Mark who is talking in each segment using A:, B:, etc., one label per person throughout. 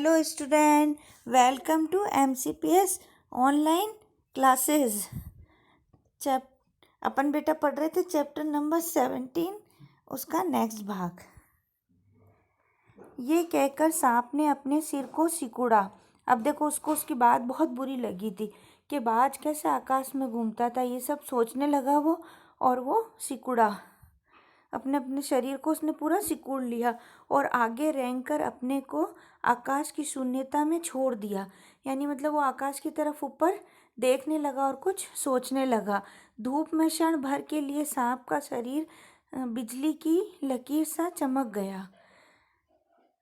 A: Hello student, welcome to MCPS online classes. Chap अपन बेटा पढ़ रहे थे चैप्टर नंबर 17, उसका नेक्स्ट भाग। ये कहकर सांप ने अपने सिर को सिकुड़ा। अब देखो, उसको उसकी बात बहुत बुरी लगी थी कि बाज कैसे आकाश में घूमता था। ये सब सोचने लगा वो, और वो सिकुड़ा। अपने अपने शरीर को उसने पूरा सिकुड़ लिया और आगे रेंग कर अपने को आकाश की शून्यता में छोड़ दिया। यानी मतलब वो आकाश की तरफ ऊपर देखने लगा और कुछ सोचने लगा। धूप में क्षण भर के लिए सांप का शरीर बिजली की लकीर सा चमक गया।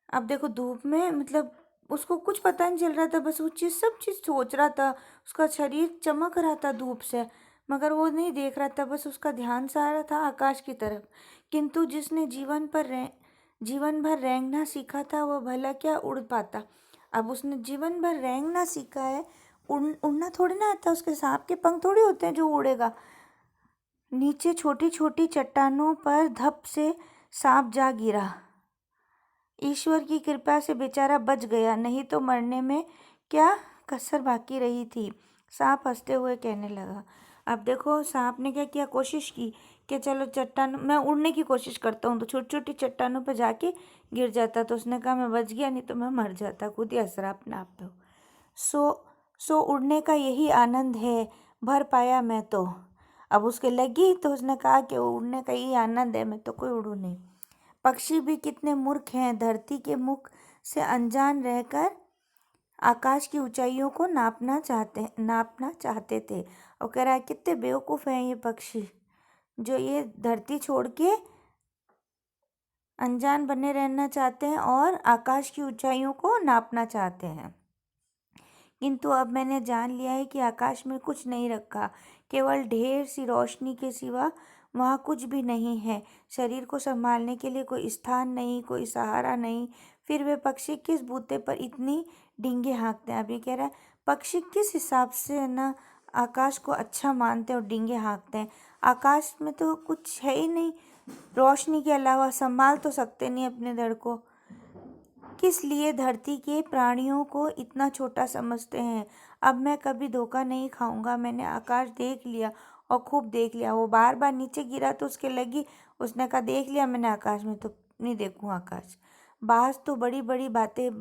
A: अब देखो, धूप में मतलब उसको कुछ पता नहीं चल रहा था, बस वो सब चीज़ सोच रहा था। उसका शरीर चमक रहा था धूप से, मगर वो नहीं देख रहा था, बस उसका ध्यान सारा था आकाश की तरफ। किंतु जिसने जीवन भर रेंगना सीखा था, वह भला क्या उड़ पाता। अब उसने जीवन भर रेंगना सीखा है, उड़ना थोड़ी ना आता उसके। सांप के पंख थोड़ी होते हैं जो उड़ेगा। नीचे छोटी छोटी चट्टानों पर धप से सांप जा गिरा। ईश्वर की कृपा से बेचारा बच गया, नहीं तो मरने में क्या कसर बाकी रही थी। सांप हंसते हुए कहने लगा। अब देखो, सांप ने क्या किया, कोशिश की कि चलो चट्टान, मैं उड़ने की कोशिश करता हूँ, तो छोटी छोटी चट्टानों पर जाके गिर जाता। तो उसने कहा मैं बच गया, नहीं तो मैं मर जाता। खुद ही हंस रहा अपने आप पे। सो उड़ने का यही आनंद है, भर पाया मैं तो। अब उसके लगी तो उसने कहा कि उड़ने का यही आनंद है, मैं तो कोई उड़ू नहीं। पक्षी भी कितने मूर्ख हैं, धरती के मुख से अनजान रहकर आकाश की ऊंचाइयों को नापना चाहते थे। और कह रहा है कितने बेवकूफ़ हैं ये पक्षी, जो ये धरती छोड़ के अनजान बने रहना चाहते हैं और आकाश की ऊंचाइयों को नापना चाहते हैं। किंतु अब मैंने जान लिया है कि आकाश में कुछ नहीं रखा, केवल ढेर सी रोशनी के सिवा वहाँ कुछ भी नहीं है। शरीर को संभालने के लिए कोई स्थान नहीं, कोई सहारा नहीं। फिर वे पक्षी किस बूते पर इतनी डींगे हाँकते हैं। अब ये कह रहा है पक्षी किस हिसाब से ना आकाश को अच्छा मानते हैं और डींगे हाँकते हैं। आकाश में तो कुछ है ही नहीं रोशनी के अलावा, संभाल तो सकते नहीं अपने धड़ को। किस लिए धरती के प्राणियों को इतना छोटा समझते हैं। अब मैं कभी धोखा नहीं खाऊंगा। मैंने आकाश देख लिया और खूब देख लिया। वो बार बार नीचे गिरा तो उसके लगी। उसने कहा देख लिया मैंने आकाश में, तो नहीं देखूँ आकाश। बाज तो बड़ी बड़ी बातें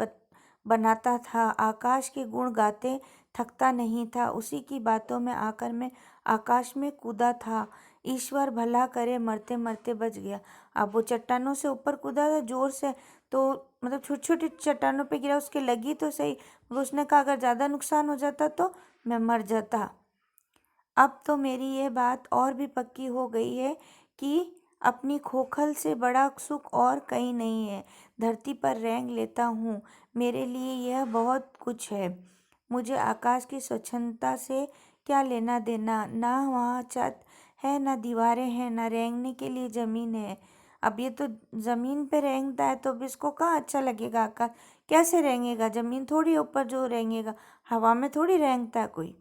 A: बनाता था, आकाश के गुण गाते थकता नहीं था। उसी की बातों में आकर मैं आकाश में कूदा था। ईश्वर भला करे, मरते मरते बच गया। अब वो चट्टानों से ऊपर कूदा था जोर से, तो मतलब छोटी छोटी चट्टानों पे गिरा, उसके लगी तो सही। उसने कहा अगर ज़्यादा नुकसान हो जाता तो मैं मर जाता। अब तो मेरी यह बात और भी पक्की हो गई है कि अपनी खोखल से बड़ा सुख और कहीं नहीं है। धरती पर रेंग लेता हूँ, मेरे लिए यह बहुत कुछ है। मुझे आकाश की स्वच्छंदता से क्या लेना देना। ना वहाँ छत है, ना दीवारें हैं, ना रेंगने के लिए ज़मीन है। अब ये तो ज़मीन पे रेंगता है, तो अब इसको कहाँ अच्छा लगेगा आकाश। कैसे रेंगेगा, ज़मीन थोड़ी ऊपर जो रेंगेगा, हवा में थोड़ी रेंगता है कोई।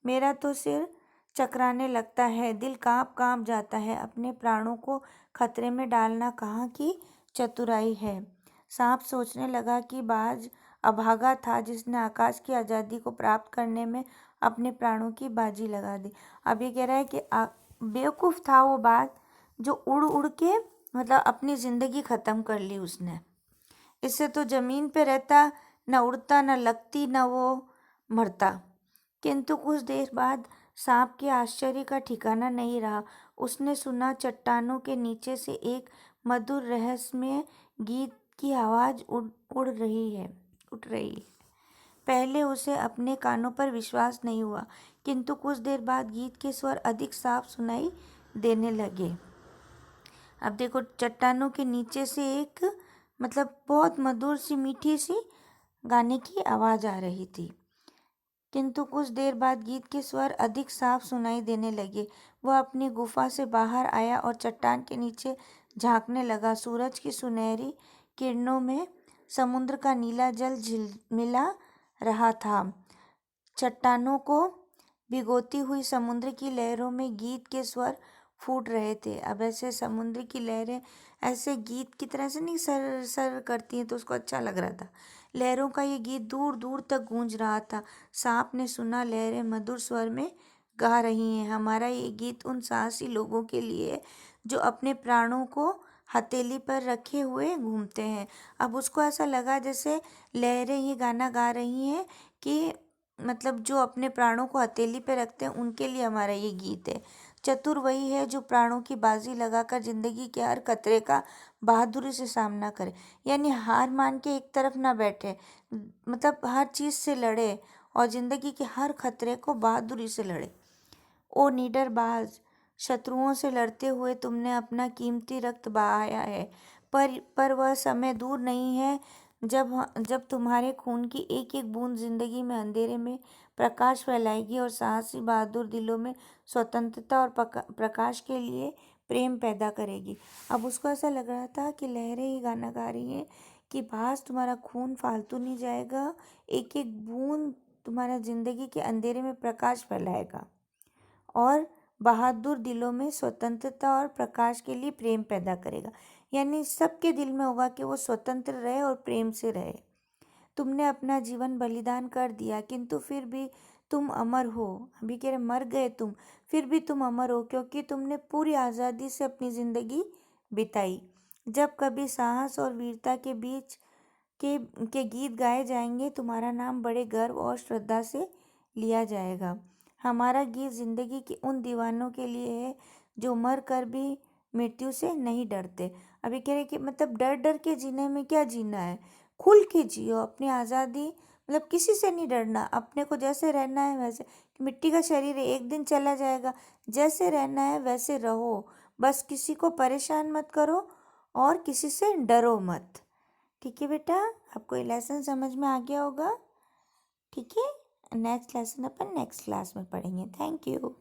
A: मेरा तो सिर चकराने लगता है, दिल काँप काँप जाता है। अपने प्राणों को खतरे में डालना कहाँ की चतुराई है। सांप सोचने लगा कि बाज अभागा था, जिसने आकाश की आज़ादी को प्राप्त करने में अपने प्राणों की बाजी लगा दी। अब ये कह रहा है कि बेवकूफ़ था वो बाज, जो उड़ उड़ के मतलब अपनी ज़िंदगी ख़त्म कर ली उसने। इससे तो ज़मीन पे रहता, न उड़ता, न लगती, न वो मरता। किंतु कुछ देर बाद सांप के आश्चर्य का ठिकाना नहीं रहा। उसने सुना चट्टानों के नीचे से एक मधुर रहस्यमय गीत की आवाज़ उड़ रही है। पहले उसे अपने कानों पर विश्वास नहीं हुआ, किंतु कुछ देर बाद गीत के स्वर अधिक साफ सुनाई देने लगे। अब देखो, चट्टानों के नीचे से एक मतलब बहुत मधुर सी मीठी सी गाने की आवाज़ आ रही थी। किंतु कुछ देर बाद गीत के स्वर अधिक साफ सुनाई देने लगे। वह अपनी गुफा से बाहर आया और चट्टान के नीचे झांकने लगा। सूरज की सुनहरी किरणों में समुद्र का नीला जल झिलमिला रहा था। चट्टानों को भिगोती हुई समुद्र की लहरों में गीत के स्वर फूट रहे थे। अब ऐसे समुद्र की लहरें ऐसे गीत की तरह से नहीं सर सर करती हैं, तो उसको अच्छा लग रहा था। लहरों का ये गीत दूर दूर तक गूंज रहा था। सांप ने सुना, लहरें मधुर स्वर में गा रही हैं। हमारा ये गीत उन साहसी लोगों के लिए है जो अपने प्राणों को हथेली पर रखे हुए घूमते हैं। अब उसको ऐसा लगा जैसे लहरें ये गाना गा रही हैं कि मतलब जो अपने प्राणों को हथेली पे रखते हैं उनके लिए हमारा ये गीत है। चतुर वही है जो प्राणों की बाजी लगाकर जिंदगी के हर खतरे का बहादुरी से सामना करे। यानी हार मान के एक तरफ ना बैठे, मतलब हर चीज़ से लड़े और जिंदगी के हर खतरे को बहादुरी से लड़े। ओ निडर बाज, शत्रुओं से लड़ते हुए तुमने अपना कीमती रक्त बहाया है, पर वह समय दूर नहीं है जब तुम्हारे खून की एक एक बूंद जिंदगी में अंधेरे में प्रकाश फैलाएगी और साहसी बहादुर दिलों में स्वतंत्रता और प्रकाश के लिए प्रेम पैदा करेगी। अब उसको ऐसा लग रहा था कि लहरें ही गाना गा रही हैं कि बाज तुम्हारा खून फालतू नहीं जाएगा, एक एक बूंद तुम्हारा जिंदगी के अंधेरे में प्रकाश फैलाएगा और बहादुर दिलों में स्वतंत्रता और प्रकाश के लिए प्रेम पैदा करेगा। यानी सबके दिल में होगा कि वो स्वतंत्र रहे और प्रेम से रहे। तुमने अपना जीवन बलिदान कर दिया किंतु फिर भी तुम अमर हो। अभी कह रहे मर गए तुम, फिर भी तुम अमर हो क्योंकि तुमने पूरी आज़ादी से अपनी ज़िंदगी बिताई। जब कभी साहस और वीरता के बीच के गीत गाए जाएंगे, तुम्हारा नाम बड़े गर्व और श्रद्धा से लिया जाएगा। हमारा गीत जिंदगी के उन दीवानों के लिए है जो मर कर भी मृत्यु से नहीं डरते। अभी कह रहे कि मतलब डर डर के जीने में क्या जीना है, खुल के जियो अपनी आज़ादी, मतलब किसी से नहीं डरना, अपने को जैसे रहना है वैसे। मिट्टी का शरीर है, एक दिन चला जाएगा, जैसे रहना है वैसे रहो, बस किसी को परेशान मत करो और किसी से डरो मत। ठीक है बेटा, आपको ये लेसन समझ में आ गया होगा। ठीक है, नेक्स्ट लेसन अपन नेक्स्ट क्लास में पढ़ेंगे। Thank you.